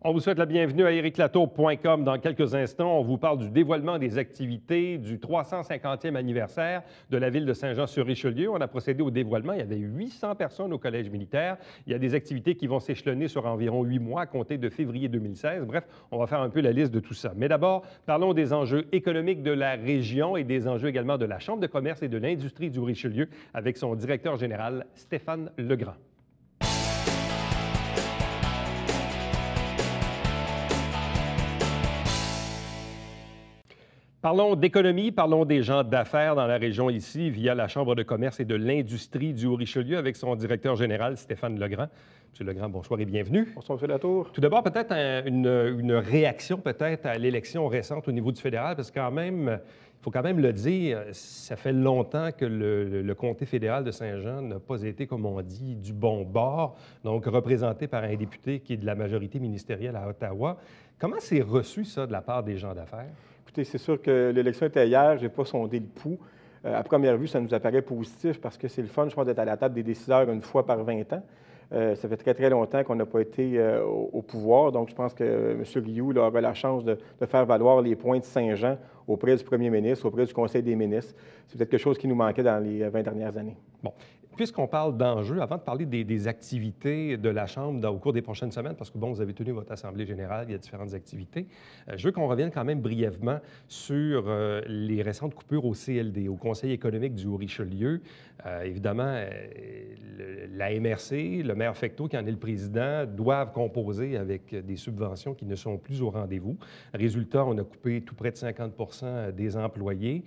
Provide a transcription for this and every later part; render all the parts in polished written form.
On vous souhaite la bienvenue à ériclatour.com. Dans quelques instants, on vous parle du dévoilement des activités du 350e anniversaire de la ville de Saint-Jean-sur-Richelieu. On a procédé au dévoilement. Il y avait 800 personnes au collège militaire. Il y a des activités qui vont s'échelonner sur environ 8 mois à compter de février 2016. Bref, on va faire un peu la liste de tout ça. Mais d'abord, parlons des enjeux économiques de la région et des enjeux également de la Chambre de commerce et de l'industrie du Richelieu avec son directeur général, Stéphane Legrand. Parlons d'économie, parlons des gens d'affaires dans la région ici via la Chambre de commerce et de l'industrie du Haut-Richelieu avec son directeur général, Stéphane Legrand. Monsieur Legrand, bonsoir et bienvenue. Bonsoir, M. Latour. Tout d'abord, peut-être une réaction peut-être à l'élection récente au niveau du fédéral, parce que quand même, il faut quand même le dire, ça fait longtemps que le comté fédéral de Saint-Jean n'a pas été, comme on dit, du bon bord, donc représenté par un député qui est de la majorité ministérielle à Ottawa. Comment c'est reçu, ça, de la part des gens d'affaires? Écoutez, c'est sûr que l'élection était hier, je n'ai pas sondé le pouls. À première vue, ça nous apparaît positif parce que c'est le fun, je pense, d'être à la table des décideurs une fois par 20 ans. Ça fait très, très longtemps qu'on n'a pas été au pouvoir, donc je pense que M. Rioux aura la chance de faire valoir les points de Saint-Jean auprès du premier ministre, auprès du Conseil des ministres. C'est peut-être quelque chose qui nous manquait dans les 20 dernières années. Bon. Puisqu'on parle d'enjeux, avant de parler des activités de la Chambre au cours des prochaines semaines, parce que, bon, vous avez tenu votre Assemblée générale, il y a différentes activités, je veux qu'on revienne quand même brièvement sur les récentes coupures au CLD, au Conseil économique du Haut-Richelieu. Évidemment, la MRC, le maire Fecteau, qui en est le président, doivent composer avec des subventions qui ne sont plus au rendez-vous. Résultat, on a coupé tout près de 50 des employés.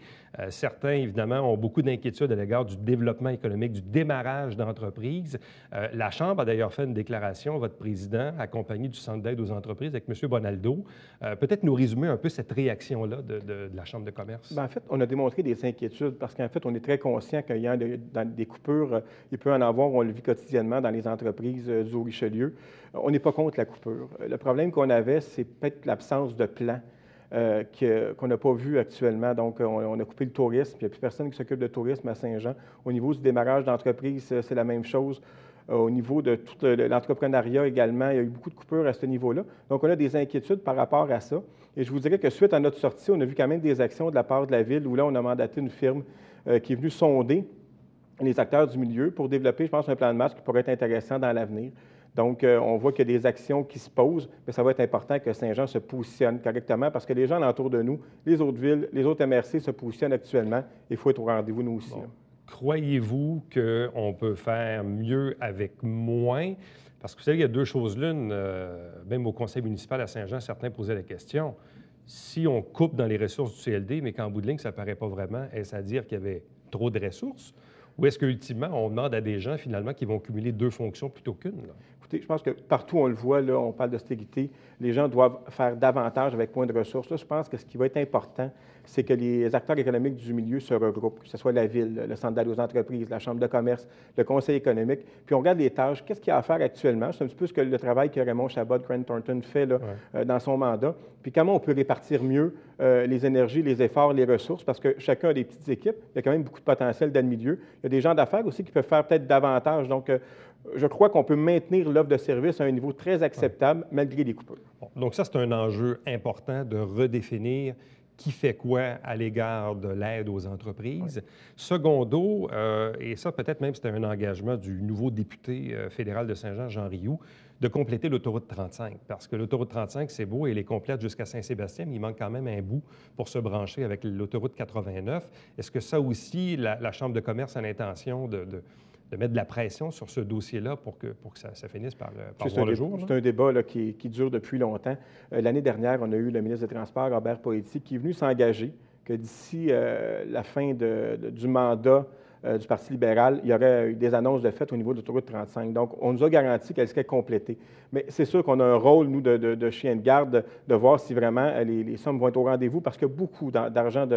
Certains, évidemment, ont beaucoup d'inquiétudes à l'égard du développement économique, du démarrage d'entreprises. La Chambre a d'ailleurs fait une déclaration, votre président, accompagné du Centre d'aide aux entreprises avec M. Bonaldo. Peut-être nous résumer un peu cette réaction-là de la Chambre de commerce? Bien, en fait, on a démontré des inquiétudes parce qu'en fait, on est très conscient qu'il y a des coupures, il peut en avoir, on le vit quotidiennement dans les entreprises du Haut-Richelieu. On n'est pas contre la coupure. Le problème qu'on avait, c'est peut-être l'absence de plan. Qu'on n'a pas vu actuellement. Donc, on a coupé le tourisme. Il n'y a plus personne qui s'occupe de tourisme à Saint-Jean. Au niveau du démarrage d'entreprise, c'est la même chose. Au niveau de tout l'entrepreneuriat également, il y a eu beaucoup de coupures à ce niveau-là. Donc, on a des inquiétudes par rapport à ça. Et je vous dirais que suite à notre sortie, on a vu quand même des actions de la part de la Ville où là, on a mandaté une firme qui est venue sonder les acteurs du milieu pour développer, je pense, un plan de match qui pourrait être intéressant dans l'avenir. Donc, on voit qu'il y a des actions qui se posent, mais ça va être important que Saint-Jean se positionne correctement parce que les gens alentour de nous, les autres villes, les autres MRC se positionnent actuellement. Il faut être au rendez-vous, nous aussi. Bon. Croyez-vous qu'on peut faire mieux avec moins? Parce que vous savez, il y a deux choses l'une. Même au conseil municipal à Saint-Jean, certains posaient la question. Si on coupe dans les ressources du CLD, mais qu'en bout de ligne, ça ne paraît pas vraiment, est-ce à dire qu'il y avait trop de ressources? Ou est-ce qu'ultimement, on demande à des gens, finalement, qui vont cumuler deux fonctions plutôt qu'une? Écoutez, je pense que partout, on le voit, là, on parle d'austérité. Les gens doivent faire davantage avec moins de ressources. Là, je pense que ce qui va être important, c'est que les acteurs économiques du milieu se regroupent, que ce soit la Ville, le Centre d'aide aux entreprises, la Chambre de commerce, le Conseil économique. Puis on regarde les tâches. Qu'est-ce qu'il y a à faire actuellement? C'est un petit peu ce que le travail que Raymond Chabot, Grant Thornton fait là, dans son mandat. Puis comment on peut répartir mieux les énergies, les efforts, les ressources, parce que chacun a des petites équipes. Il y a quand même beaucoup de potentiel dans le milieu. Il y a des gens d'affaires aussi qui peuvent faire peut-être davantage. Donc, je crois qu'on peut maintenir l'offre de service à un niveau très acceptable malgré les coupures. Bon, donc ça, c'est un enjeu important de redéfinir qui fait quoi à l'égard de l'aide aux entreprises. Oui. Secondo, et ça peut-être même c'était un engagement du nouveau député fédéral de Saint-Jean, Jean Rioux, de compléter l'autoroute 35. Parce que l'autoroute 35, c'est beau, elle est complète jusqu'à Saint-Sébastien, mais il manque quand même un bout pour se brancher avec l'autoroute 89. Est-ce que ça aussi, la Chambre de commerce a l'intention de mettre de la pression sur ce dossier-là pour que ça finisse par voir le jour? C'est un débat là, qui dure depuis longtemps. L'année dernière, on a eu le ministre des Transports, Robert Poetti, qui est venu s'engager que d'ici la fin du mandat du Parti libéral, il y aurait eu des annonces de fait au niveau de l'autoroute 35. Donc, on nous a garanti qu'elle serait complétée. Mais c'est sûr qu'on a un rôle, nous, de chien de garde, de voir si vraiment les sommes vont être au rendez-vous parce qu'il y a beaucoup d'argent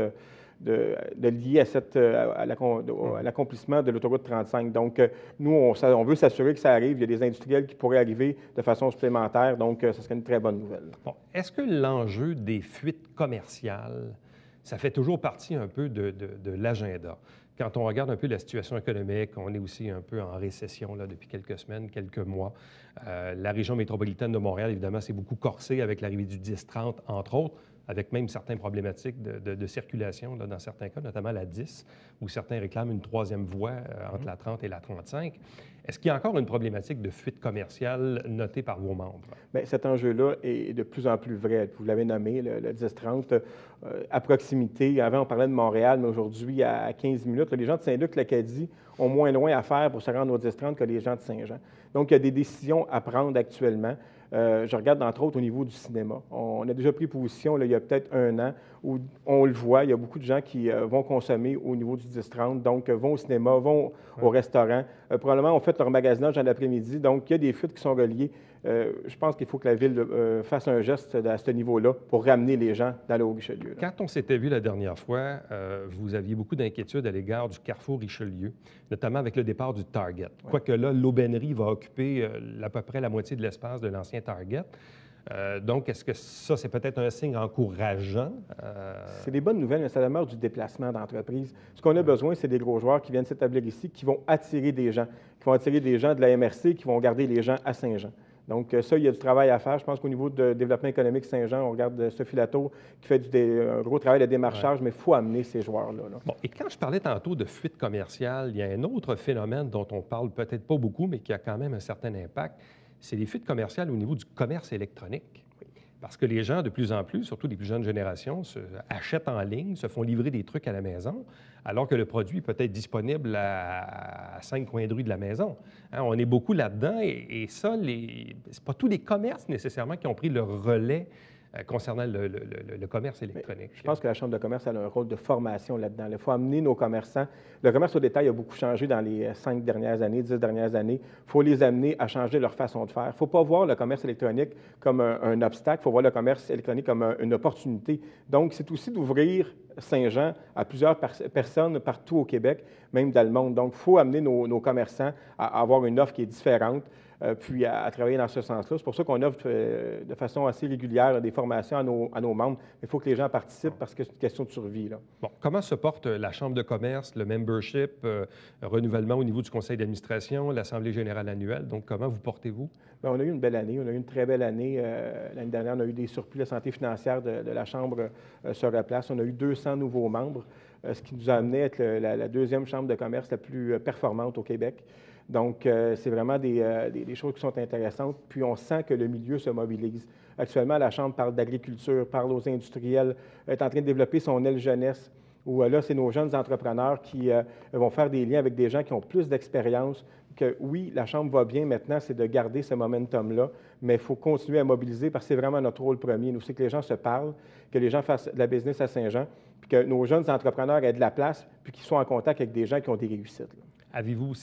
lié à l'accomplissement de l'autoroute 35. Donc, nous, on veut s'assurer que ça arrive. Il y a des industriels qui pourraient arriver de façon supplémentaire. Donc, ce serait une très bonne nouvelle. Bon. Est-ce que l'enjeu des fuites commerciales, ça fait toujours partie un peu de l'agenda? quand on regarde un peu la situation économique, on est aussi un peu en récession là, depuis quelques semaines, quelques mois. La région métropolitaine de Montréal, évidemment, s'est beaucoup corsée avec l'arrivée du 10-30, entre autres, avec même certaines problématiques de circulation là, dans certains cas, notamment la 10, où certains réclament une troisième voie entre la 30 et la 35. Est-ce qu'il y a encore une problématique de fuite commerciale notée par vos membres? Bien, cet enjeu-là est de plus en plus vrai. Vous l'avez nommé, le 10-30, à proximité. Avant, on parlait de Montréal, mais aujourd'hui, à 15 minutes, les gens de Saint-Luc-l'Acadie ont moins loin à faire pour se rendre au 10-30 que les gens de Saint-Jean. Donc, il y a des décisions à prendre actuellement. Je regarde, entre autres, au niveau du cinéma. On a déjà pris position, là, il y a peut-être un an, où on le voit, il y a beaucoup de gens qui vont consommer au niveau du 10-30, donc vont au cinéma, vont au restaurant. Probablement, ont fait leur magasinage dans l'après-midi, donc il y a des fuites qui sont reliées. Je pense qu'il faut que la Ville fasse un geste à ce niveau-là pour ramener les gens dans le Haut-Richelieu. Quand on s'était vu la dernière fois, vous aviez beaucoup d'inquiétudes à l'égard du carrefour Richelieu, notamment avec le départ du Target. Ouais. Quoique là, l'aubainerie va occuper à peu près la moitié de l'espace de l'ancien Target. Donc, est-ce que ça, c'est peut-être un signe encourageant? C'est des bonnes nouvelles, mais ça demeure du déplacement d'entreprise. Ce qu'on a besoin, c'est des gros joueurs qui viennent s'établir ici, qui vont attirer des gens, de la MRC, qui vont garder les gens à Saint-Jean. Donc, ça, il y a du travail à faire. Je pense qu'au niveau de développement économique Saint-Jean, on regarde Sophie Latour qui fait un gros travail de démarchage, mais il faut amener ces joueurs-là. Bon, et quand je parlais tantôt de fuite commerciale, il y a un autre phénomène dont on parle peut-être pas beaucoup, mais qui a quand même un certain impact, c'est les fuites commerciales au niveau du commerce électronique. Parce que les gens, de plus en plus, surtout les plus jeunes générations, achètent en ligne, se font livrer des trucs à la maison, alors que le produit peut être disponible à 5 coins de rue de la maison. Hein, on est beaucoup là-dedans et ça, c'est pas tous les commerces nécessairement qui ont pris le relais concernant le commerce électronique. Je pense que la Chambre de commerce a un rôle de formation là-dedans. Il faut amener nos commerçants. Le commerce au détail a beaucoup changé dans les 5 dernières années, 10 dernières années. Il faut les amener à changer leur façon de faire. Il ne faut pas voir le commerce électronique comme un obstacle. Il faut voir le commerce électronique comme une opportunité. Donc, c'est aussi d'ouvrir Saint-Jean à plusieurs personnes partout au Québec, même dans le monde. Donc, il faut amener nos commerçants à avoir une offre qui est différente. Puis à travailler dans ce sens-là. C'est pour ça qu'on offre de façon assez régulière des formations à nos membres. Il faut que les gens participent parce que c'est une question de survie. Là. Bon, comment se porte la Chambre de commerce, le membership, renouvellement au niveau du conseil d'administration, l'Assemblée générale annuelle? Donc, comment vous portez-vous? Bien, on a eu une belle année. On a eu une très belle année. L'année dernière, on a eu des surplus de santé financière de la Chambre sur la place. On a eu 200 nouveaux membres, ce qui nous a amené à être la deuxième Chambre de commerce la plus performante au Québec. Donc, c'est vraiment des choses qui sont intéressantes. Puis, on sent que le milieu se mobilise. Actuellement, la Chambre parle d'agriculture, parle aux industriels, est en train de développer son aile jeunesse, où là, c'est nos jeunes entrepreneurs qui vont faire des liens avec des gens qui ont plus d'expérience. Que oui, la Chambre va bien maintenant, c'est de garder ce momentum-là, mais il faut continuer à mobiliser parce que c'est vraiment notre rôle premier. Nous, c'est que les gens se parlent, que les gens fassent de la business à Saint-Jean, puis que nos jeunes entrepreneurs aient de la place, puis qu'ils soient en contact avec des gens qui ont des réussites. Là. Avez-vous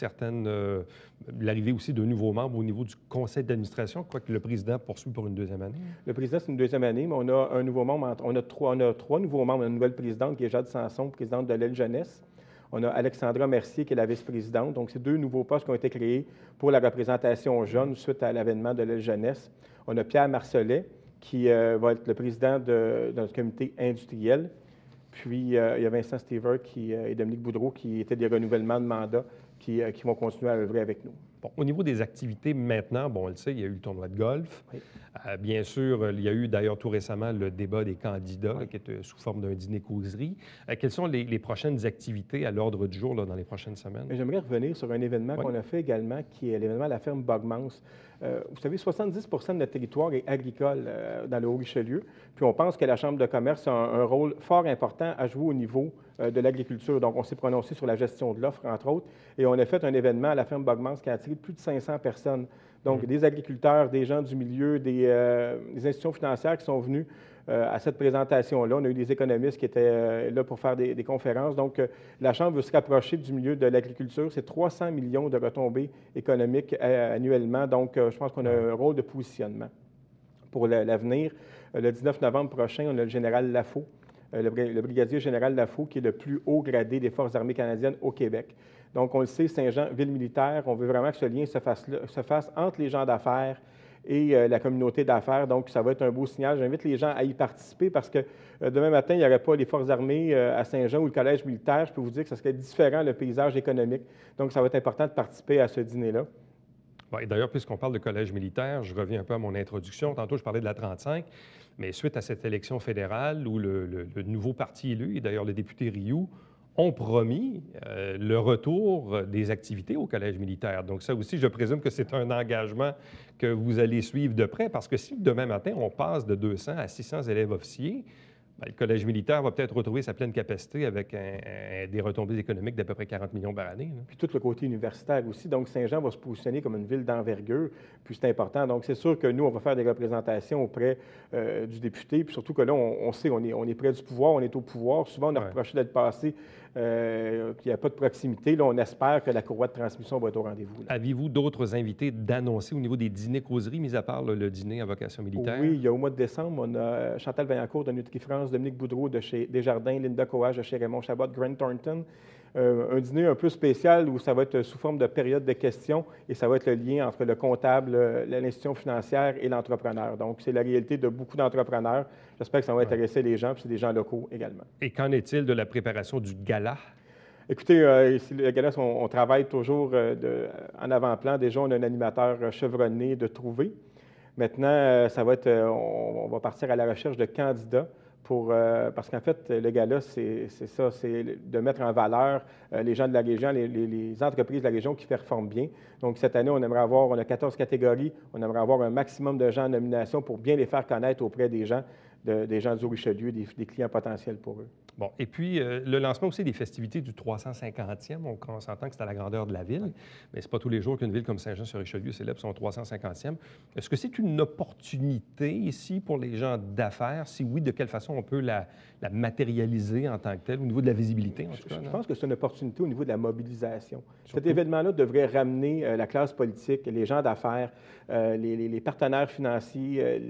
l'arrivée aussi de nouveaux membres au niveau du conseil d'administration, quoique le président poursuit pour une deuxième année? Le président, c'est une deuxième année, mais on a un nouveau membre. On a trois nouveaux membres. Une nouvelle présidente qui est Jade Sanson, présidente de l'aile jeunesse. On a Alexandra Mercier, qui est la vice-présidente. Donc, c'est 2 nouveaux postes qui ont été créés pour la représentation jeune suite à l'avènement de l'aile jeunesse. On a Pierre Marcelet, qui va être le président de notre comité industriel. Puis, il y a Vincent Stever et Dominique Boudreau, qui étaient des renouvellements de mandat, qui vont continuer à œuvrer avec nous. Bon, au niveau des activités maintenant, bon, on le sait, il y a eu le tournoi de golf. Oui. Bien sûr, il y a eu d'ailleurs tout récemment le débat des candidats, Oui. qui est sous forme d'un dîner-causerie. Quelles sont les prochaines activités à l'ordre du jour là, dans les prochaines semaines? J'aimerais revenir sur un événement qu'on a fait également, qui est l'événement de la ferme Bogmans. Vous savez, 70 de notre territoire est agricole dans le Haut-Richelieu. Puis on pense que la Chambre de commerce a un rôle fort important à jouer au niveau de l'agriculture. Donc, on s'est prononcé sur la gestion de l'offre, entre autres, et on a fait un événement à la ferme Bogmans qui a attiré plus de 500 personnes. Donc, des agriculteurs, des gens du milieu, des institutions financières qui sont venus à cette présentation-là. On a eu des économistes qui étaient là pour faire des conférences. Donc, la Chambre veut se rapprocher du milieu de l'agriculture. C'est 300 millions de retombées économiques annuellement. Donc, je pense qu'on a un rôle de positionnement pour l'avenir. Le 19 novembre prochain, on a le général Lafaux, le brigadier général Lafaux, qui est le plus haut gradé des Forces armées canadiennes au Québec. Donc, on le sait, Saint-Jean, ville militaire, on veut vraiment que ce lien se fasse entre les gens d'affaires et la communauté d'affaires. Donc, ça va être un beau signal. J'invite les gens à y participer parce que demain matin, il n'y aurait pas les Forces armées à Saint-Jean ou le Collège militaire. Je peux vous dire que ça serait différent, le paysage économique. Donc, ça va être important de participer à ce dîner-là. Bon, et d'ailleurs, puisqu'on parle de collège militaire, je reviens un peu à mon introduction. Tantôt, je parlais de la 35, mais suite à cette élection fédérale où le nouveau parti élu, et d'ailleurs le député Rioux, ont promis le retour des activités au collège militaire. Donc ça aussi, je présume que c'est un engagement que vous allez suivre de près, parce que si demain matin, on passe de 200 à 600 élèves officiers, bien, le collège militaire va peut-être retrouver sa pleine capacité avec des retombées économiques d'à peu près 40 millions par année. Là. Puis tout le côté universitaire aussi. Donc, Saint-Jean va se positionner comme une ville d'envergure, puis c'est important. Donc, c'est sûr que nous, on va faire des représentations auprès du député, puis surtout que là, on sait, on est près du pouvoir, on est au pouvoir. Souvent, on a reproché d'être passé, qu'il n'y a pas de proximité. Là, on espère que la courroie de transmission va être au rendez-vous. Aviez-vous d'autres invités d'annoncer au niveau des dîners-causeries, mis à part le dîner à vocation militaire? Oui, il y a au mois de décembre, on a Chantal Vaillancourt de Nutri-France, Dominique Boudreau de chez Desjardins, Linda Coage de chez Raymond Chabot, Grant Thornton. Un dîner un peu spécial où ça va être sous forme de période de questions et ça va être le lien entre le comptable, l'institution financière et l'entrepreneur. Donc, c'est la réalité de beaucoup d'entrepreneurs. J'espère que ça va intéresser les gens, puis c'est des gens locaux également. Et qu'en est-il de la préparation du gala? Écoutez, ici, le gala, on travaille toujours en avant-plan. Déjà, on a un animateur chevronné de trouver. Maintenant, ça va être, on va partir à la recherche de candidats parce qu'en fait, le gala, c'est ça, c'est de mettre en valeur les gens de la région, les entreprises de la région qui performent bien. Donc, cette année, on a 14 catégories, on aimerait avoir un maximum de gens en nomination pour bien les faire connaître auprès des gens du Haut-Richelieu, des clients potentiels pour eux. Bon, et puis le lancement aussi des festivités du 350e, on s'entend que c'est à la grandeur de la ville, mais ce n'est pas tous les jours qu'une ville comme Saint-Jean-sur-Richelieu célèbre son 350e. Est-ce que c'est une opportunité ici pour les gens d'affaires? Si oui, de quelle façon on peut la matérialiser en tant que telle, au niveau de la visibilité, en tout cas? Je pense que c'est une opportunité au niveau de la mobilisation. Cet événement-là devrait ramener la classe politique, les gens d'affaires, les partenaires financiers,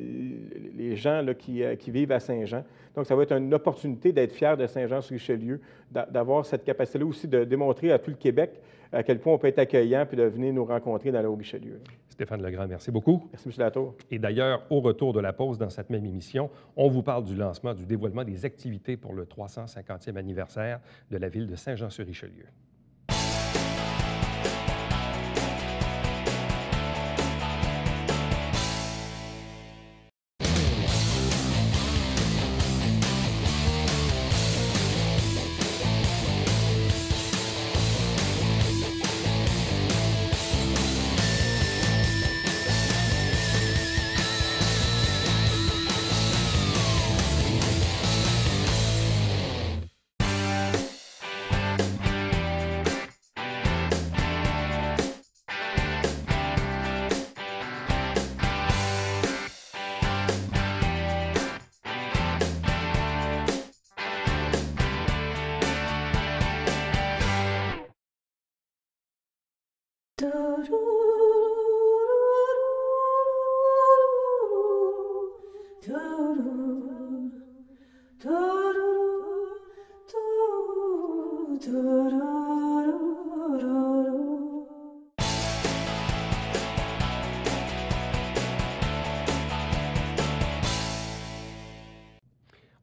les gens là, qui vivent à Saint-Jean. Donc, ça va être une opportunité d'être fier de Saint-Jean-sur-Richelieu, d'avoir cette capacité-là aussi de démontrer à tout le Québec à quel point on peut être accueillant puis de venir nous rencontrer dans le Haut-Richelieu. Stéphane Legrand, merci beaucoup. Merci, M. Latour. Et d'ailleurs, au retour de la pause dans cette même émission, on vous parle du lancement, du dévoilement des activités pour le 350e anniversaire de la ville de Saint-Jean-sur-Richelieu.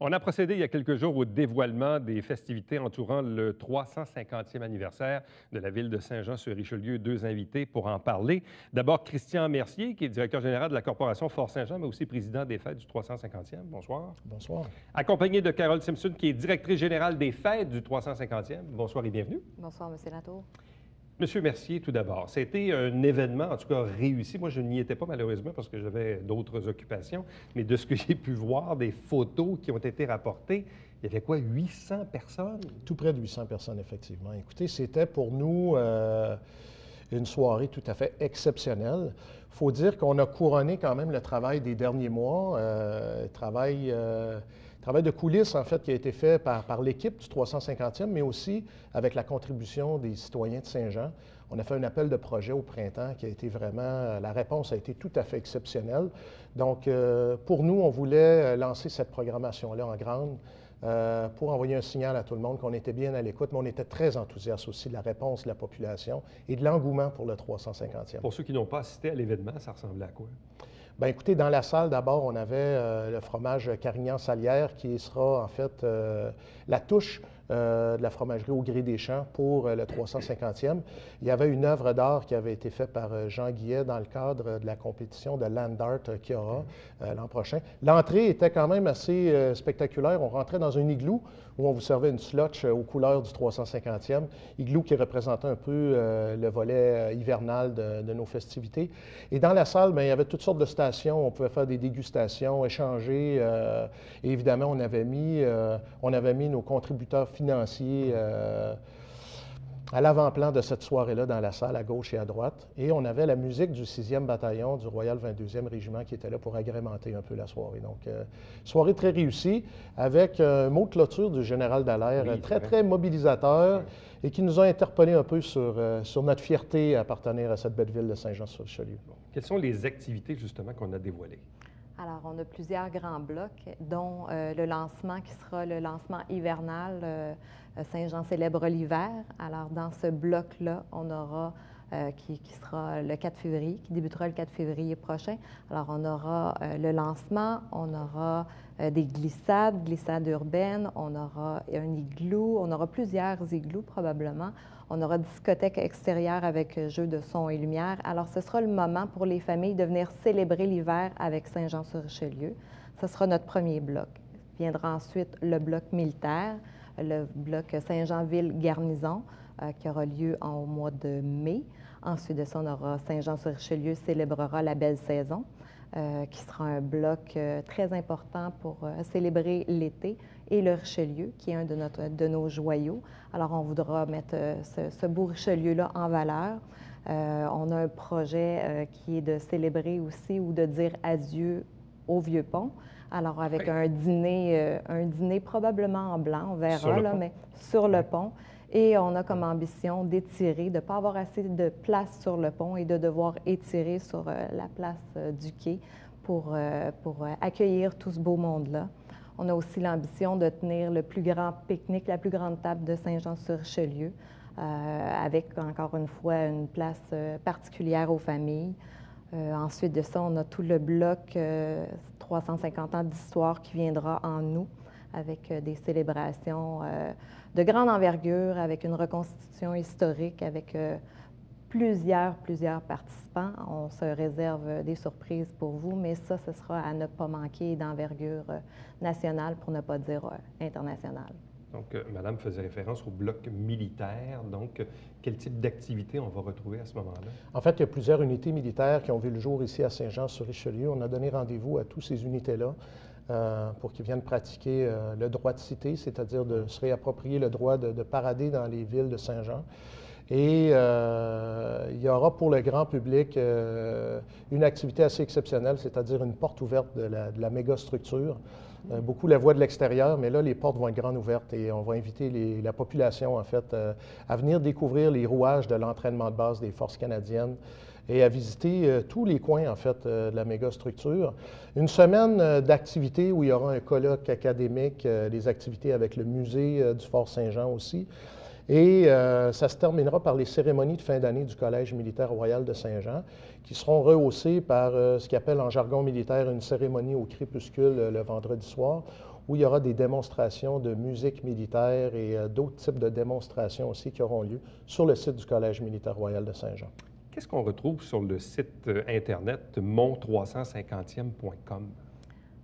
On a procédé il y a quelques jours au dévoilement des festivités entourant le 350e anniversaire de la ville de Saint-Jean-sur-Richelieu. Deux invités pour en parler. D'abord, Christian Mercier, qui est directeur général de la Corporation Fort-Saint-Jean, mais aussi président des fêtes du 350e. Bonsoir. Bonsoir. Accompagné de Carole Simpson, qui est directrice générale des fêtes du 350e. Bonsoir et bienvenue. Bonsoir, M. Latour. Monsieur Mercier, tout d'abord, c'était un événement, en tout cas, réussi. Moi, je n'y étais pas, malheureusement, parce que j'avais d'autres occupations. Mais de ce que j'ai pu voir, des photos qui ont été rapportées, il y avait quoi, 800 personnes? Tout près de 800 personnes, effectivement. Écoutez, c'était pour nous une soirée tout à fait exceptionnelle. Il faut dire qu'on a couronné quand même le travail des derniers mois, travail de coulisses, en fait, qui a été fait par l'équipe du 350e, mais aussi avec la contribution des citoyens de Saint-Jean. On a fait un appel de projet au printemps qui a été vraiment... La réponse a été tout à fait exceptionnelle. Donc, pour nous, on voulait lancer cette programmation-là en grande pour envoyer un signal à tout le monde qu'on était bien à l'écoute, mais on était très enthousiastes aussi de la réponse de la population et de l'engouement pour le 350e. Pour ceux qui n'ont pas assisté à l'événement, ça ressemblait à quoi? Bien, écoutez, dans la salle, d'abord, on avait le fromage Carignan-Salière qui sera en fait la touche de la fromagerie au Gré des Champs pour le 350e. Il y avait une œuvre d'art qui avait été faite par Jean Guillet dans le cadre de la compétition de Land Art qu'il y aura l'an prochain. L'entrée était quand même assez spectaculaire. On rentrait dans un igloo où on vous servait une slotch aux couleurs du 350e, igloo qui représentait un peu le volet hivernal de nos festivités. Et dans la salle, bien, il y avait toutes sortes de stations. On pouvait faire des dégustations, échanger. Et évidemment, on avait mis nos contributeurs financiers à l'avant-plan de cette soirée-là dans la salle, à gauche et à droite. Et on avait la musique du 6e bataillon du Royal 22e Régiment qui était là pour agrémenter un peu la soirée. Donc, soirée très réussie, avec un mot de clôture du général Dallaire, Oui, très, très mobilisateur, et qui nous a interpellés un peu sur notre fierté à appartenir à cette belle ville de Saint-Jean-sur-Richelieu. Quelles sont les activités, justement, qu'on a dévoilées? Alors, on a plusieurs grands blocs, dont le lancement qui sera le lancement hivernal. Saint-Jean célèbre l'hiver. Alors, dans ce bloc-là, on aura, qui sera le 4 février, qui débutera le 4 février prochain. Alors, on aura le lancement, on aura des glissades urbaines, on aura un igloo, on aura plusieurs igloos probablement. On aura discothèque extérieure avec jeux de son et lumière. Alors, ce sera le moment pour les familles de venir célébrer l'hiver avec Saint-Jean-sur-Richelieu. Ce sera notre premier bloc. Viendra ensuite le bloc militaire, le bloc Saint-Jean-Ville-Garnison, qui aura lieu au mois de mai. Ensuite de ça, on aura Saint-Jean-sur-Richelieu célébrera la belle saison, qui sera un bloc très important pour célébrer l'été, et le Richelieu, qui est un de nos joyaux. Alors, on voudra mettre ce beau Richelieu-là en valeur. On a un projet qui est de célébrer aussi ou de dire adieu au Vieux-Pont. Alors, avec un dîner probablement en blanc, on verra, là, mais sur le pont. Et on a comme ambition d'étirer, de ne pas avoir assez de place sur le pont et de devoir étirer sur la place du quai pour accueillir tout ce beau monde-là. On a aussi l'ambition de tenir le plus grand pique-nique, la plus grande table de Saint-Jean-sur-Richelieu, avec, encore une fois, une place particulière aux familles. Ensuite de ça, on a tout le bloc 350 ans d'histoire qui viendra en août, avec des célébrations de grande envergure, avec une reconstitution historique, avec plusieurs participants. On se réserve des surprises pour vous, mais ça, ce sera à ne pas manquer d'envergure nationale, pour ne pas dire internationale. Donc, Madame faisait référence au bloc militaire. Donc, quel type d'activité on va retrouver à ce moment-là? En fait, il y a plusieurs unités militaires qui ont vu le jour ici à Saint-Jean-sur-Richelieu. On a donné rendez-vous à toutes ces unités-là pour qu'ils viennent pratiquer le droit de cité, c'est-à-dire de se réapproprier le droit de parader dans les villes de Saint-Jean. Et il y aura pour le grand public une activité assez exceptionnelle, c'est-à-dire une porte ouverte de la méga-structure. Beaucoup la voient de l'extérieur, mais là, les portes vont être grandes ouvertes et on va inviter la population, en fait, à venir découvrir les rouages de l'entraînement de base des forces canadiennes et à visiter tous les coins, en fait, de la méga-structure. Une semaine d'activités où il y aura un colloque académique, des activités avec le musée du Fort Saint-Jean aussi. Et ça se terminera par les cérémonies de fin d'année du Collège militaire royal de Saint-Jean, qui seront rehaussées par ce qu'ils appellent en jargon militaire une cérémonie au crépuscule le vendredi soir, où il y aura des démonstrations de musique militaire et d'autres types de démonstrations aussi qui auront lieu sur le site du Collège militaire royal de Saint-Jean. Qu'est-ce qu'on retrouve sur le site Internet mont350e.com?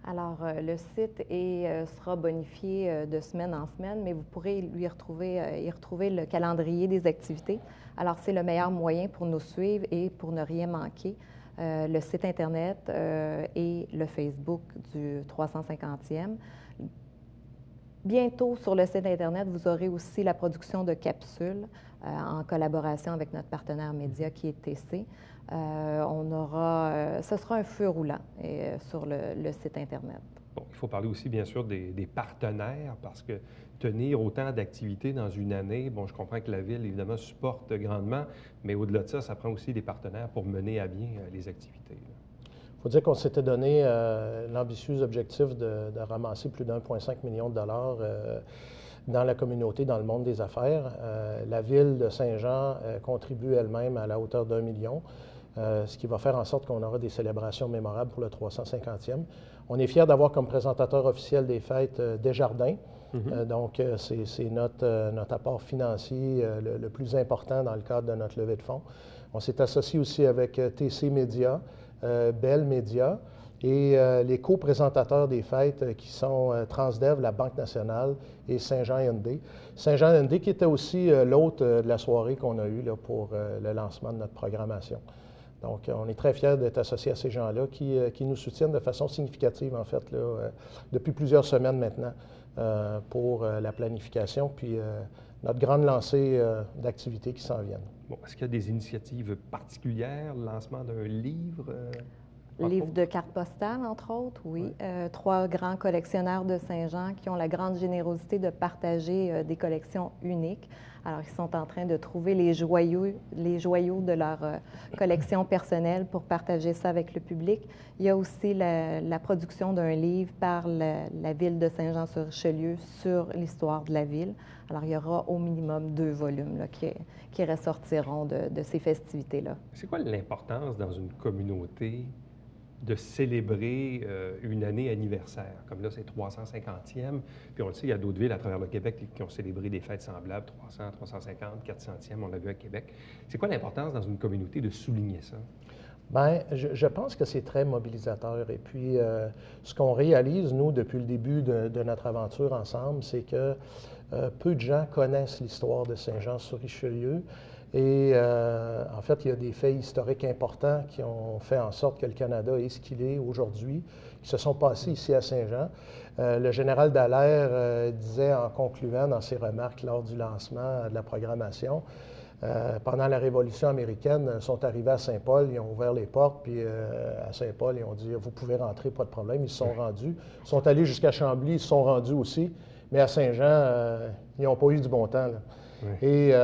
Alors, le site sera bonifié de semaine en semaine, mais vous pourrez y retrouver le calendrier des activités. Alors, c'est le meilleur moyen pour nous suivre et pour ne rien manquer. Le site Internet et le Facebook du 350e. Bientôt, sur le site Internet, vous aurez aussi la production de capsules en collaboration avec notre partenaire média qui est TC. Ce sera un feu roulant sur le site Internet. Bon, il faut parler aussi, bien sûr, des partenaires, parce que tenir autant d'activités dans une année, bon, je comprends que la Ville, évidemment, supporte grandement, mais au-delà de ça, ça prend aussi des partenaires pour mener à bien les activités. Il faut dire qu'on s'était donné l'ambitieux objectif de ramasser plus d'1,5 million de dollars dans la communauté, dans le monde des affaires. La Ville de Saint-Jean contribue elle-même à la hauteur d'1 million. ce qui va faire en sorte qu'on aura des célébrations mémorables pour le 350e. On est fiers d'avoir comme présentateur officiel des fêtes Desjardins. Donc, c'est notre apport financier le plus important dans le cadre de notre levée de fonds. On s'est associé aussi avec TC Média, Bell Média et les co-présentateurs des fêtes qui sont Transdev, la Banque nationale et Saint-Jean ND. Saint-Jean ND qui était aussi l'hôte de la soirée qu'on a eue là, pour le lancement de notre programmation. Donc, on est très fiers d'être associés à ces gens-là qui nous soutiennent de façon significative, en fait, là, depuis plusieurs semaines maintenant pour la planification, puis notre grande lancée d'activités qui s'en viennent. Bon, est-ce qu'il y a des initiatives particulières, le lancement d'un livre? Livre de cartes postales, entre autres, oui. 3 grands collectionneurs de Saint-Jean qui ont la grande générosité de partager des collections uniques. Alors, ils sont en train de trouver les joyaux de leur collection personnelle pour partager ça avec le public. Il y a aussi la production d'un livre par la ville de Saint-Jean-sur-Richelieu sur l'histoire de la ville. Alors, il y aura au minimum 2 volumes là, qui ressortiront de ces festivités-là. C'est quoi l'importance dans une communauté de célébrer une année anniversaire? Comme là, c'est 350e. Puis on le sait, il y a d'autres villes à travers le Québec qui ont célébré des fêtes semblables, 300, 350, 400e, on l'a vu à Québec. C'est quoi l'importance dans une communauté de souligner ça? Bien, je pense que c'est très mobilisateur. Et puis, ce qu'on réalise, nous, depuis le début de notre aventure ensemble, c'est que peu de gens connaissent l'histoire de Saint-Jean-sur-Richelieu. Et en fait, il y a des faits historiques importants qui ont fait en sorte que le Canada est ce qu'il est aujourd'hui, qui se sont passés ici à Saint-Jean. Le général Dallaire disait en concluant dans ses remarques lors du lancement de la programmation, pendant la Révolution américaine, ils sont arrivés à Saint-Paul, ils ont ouvert les portes, puis à Saint-Paul, ils ont dit « Vous pouvez rentrer, pas de problème ». Ils se sont rendus. Ils sont allés jusqu'à Chambly, ils se sont rendus aussi. Mais à Saint-Jean, ils n'ont pas eu du bon temps, là. Oui. Et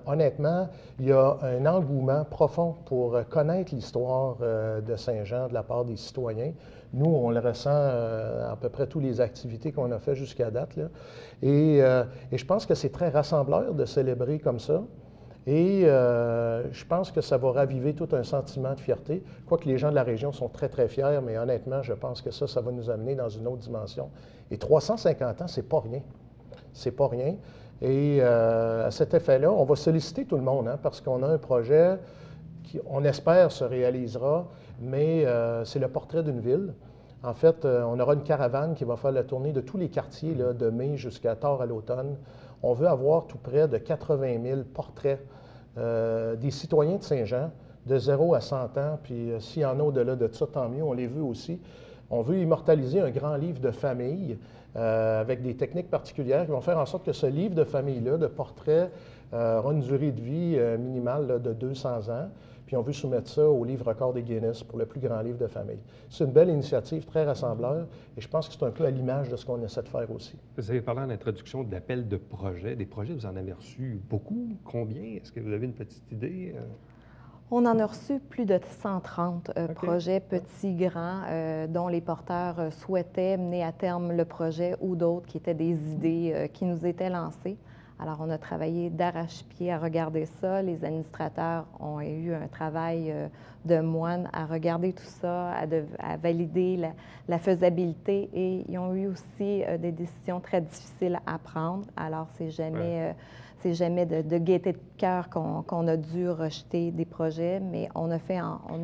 honnêtement, il y a un engouement profond pour connaître l'histoire de Saint-Jean de la part des citoyens. Nous, on le ressent à peu près toutes les activités qu'on a faites jusqu'à date, là. Et je pense que c'est très rassembleur de célébrer comme ça. Et je pense que ça va raviver tout un sentiment de fierté. Quoique les gens de la région sont très, très fiers, mais honnêtement, je pense que ça va nous amener dans une autre dimension. Et 350 ans, c'est pas rien. C'est pas rien. Et à cet effet-là, on va solliciter tout le monde, hein, parce qu'on a un projet qui, on espère, se réalisera, mais c'est le portrait d'une ville. En fait, on aura une caravane qui va faire la tournée de tous les quartiers, là, de mai jusqu'à tard à l'automne. On veut avoir tout près de 80 000 portraits des citoyens de Saint-Jean, de 0 à 100 ans, puis s'il y en a au-delà de ça, tant mieux, on les veut aussi. On veut immortaliser un grand livre de famille avec des techniques particulières qui vont faire en sorte que ce livre de famille-là, de portraits, aura une durée de vie minimale là, de 200 ans. Puis on veut soumettre ça au livre record des Guinness pour le plus grand livre de famille. C'est une belle initiative, très rassembleur, et je pense que c'est un peu à l'image de ce qu'on essaie de faire aussi. Vous avez parlé en introduction d'appels de projets. Des projets, vous en avez reçus beaucoup. Combien? Est-ce que vous avez une petite idée? On en a reçu plus de 130 projets, petits, grands, dont les porteurs souhaitaient mener à terme le projet ou d'autres qui étaient des idées qui nous étaient lancées. Alors, on a travaillé d'arrache-pied à regarder ça. Les administrateurs ont eu un travail de moine à regarder tout ça, à valider la faisabilité, et ils ont eu aussi des décisions très difficiles à prendre. Alors, c'est jamais de gaieté de cœur qu'on a dû rejeter des projets, mais on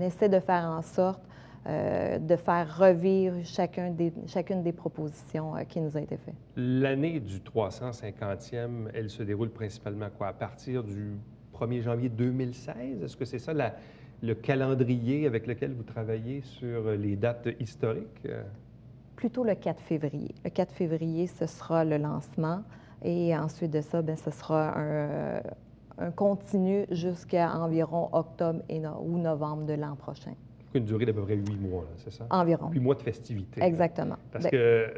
essaie de faire en sorte de faire revivre chacune des propositions qui nous a été faites. L'année du 350e, elle se déroule principalement quoi? À partir du 1er janvier 2016? Est-ce que c'est ça le calendrier avec lequel vous travaillez sur les dates historiques? Plutôt le 4 février. Le 4 février, ce sera le lancement. Et ensuite de ça, bien, ce sera un continu jusqu'à environ octobre ou novembre de l'an prochain. Une durée d'à peu près 8 mois, c'est ça? Environ. 8 mois de festivités. Exactement. Parce que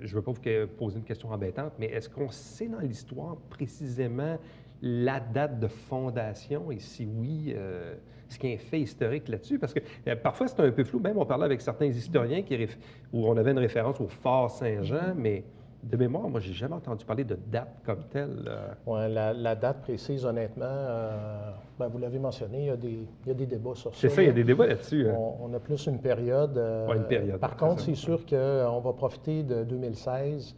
je ne veux pas vous poser une question embêtante, mais est-ce qu'on sait dans l'histoire précisément la date de fondation et si oui, ce qui est un fait historique là-dessus? Parce que parfois, c'est un peu flou. Même on parlait avec certains historiens où on avait une référence au Fort Saint-Jean, mais De mémoire, moi, j'ai jamais entendu parler de date comme telle. Ouais, la date précise, honnêtement, ben, vous l'avez mentionné, il y a des débats sur ça. C'est ça, il y a des débats là-dessus. On a plus une période. Ouais, une période. Par contre, c'est sûr qu'on va profiter de 2016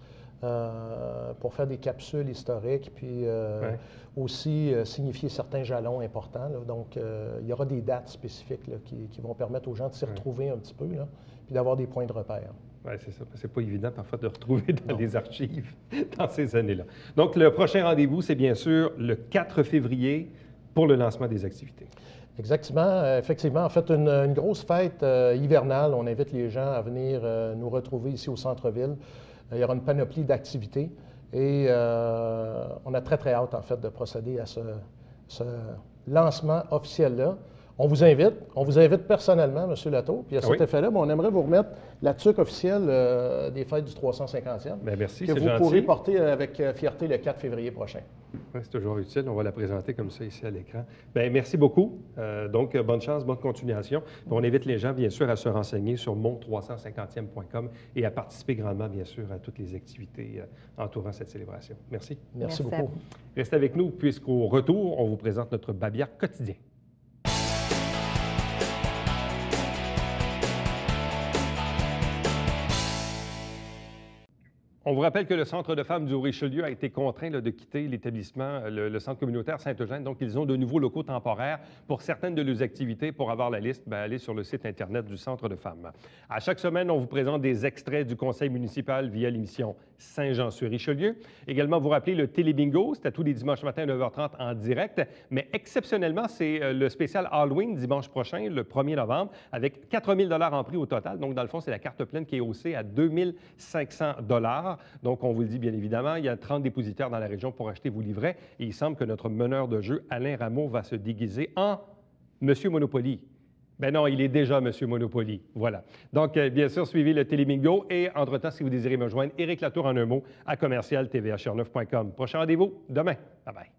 pour faire des capsules historiques, puis aussi signifier certains jalons importants. Là. Donc, il y aura des dates spécifiques là, qui vont permettre aux gens de s'y retrouver un petit peu, là, puis d'avoir des points de repère. Oui, c'est ça. C'est pas évident parfois de retrouver dans les archives dans ces années-là. Donc, le prochain rendez-vous, c'est bien sûr le 4 février pour le lancement des activités. Exactement. Effectivement, en fait, une grosse fête hivernale. On invite les gens à venir nous retrouver ici au centre-ville. Il y aura une panoplie d'activités et on a très, très hâte, en fait, de procéder à ce lancement officiel-là. On vous invite personnellement, M. Latour, puis à cet effet-là, on aimerait vous remettre la tuque officielle des fêtes du 350e. Bien, merci, que vous pourrez porter avec fierté le 4 février prochain. Oui, c'est toujours utile. On va la présenter comme ça ici à l'écran. Bien, merci beaucoup. Donc, bonne chance, bonne continuation. Puis on invite les gens, bien sûr, à se renseigner sur mon350e.com et à participer grandement, bien sûr, à toutes les activités entourant cette célébration. Merci. Merci beaucoup. Restez avec nous, puisqu'au retour, on vous présente notre Babillard quotidien. On vous rappelle que le Centre de femmes du Haut-Richelieu a été contraint de quitter l'établissement, le centre communautaire Saint-Eugène. Donc, ils ont de nouveaux locaux temporaires pour certaines de leurs activités. Pour avoir la liste, allez sur le site Internet du Centre de femmes. À chaque semaine, on vous présente des extraits du conseil municipal via l'émission Saint-Jean-sur-Richelieu. Également, vous rappelez le Télébingo. C'est à tous les dimanches matins à 9h30 en direct. Mais exceptionnellement, c'est le spécial Halloween dimanche prochain, le 1er novembre, avec 4 000 $ en prix au total. Donc, dans le fond, c'est la carte pleine qui est haussée à 2 500 $. Donc, on vous le dit bien évidemment, il y a 30 dépositaires dans la région pour acheter vos livrets. Et il semble que notre meneur de jeu, Alain Rameau, va se déguiser en Monsieur Monopoly. Ben non, il est déjà Monsieur Monopoly. Voilà. Donc, bien sûr, suivez le Télébingo. Et entre-temps, si vous désirez me joindre, Éric Latour en un mot à commercial-tvh9.com. Prochain rendez-vous demain. Bye-bye.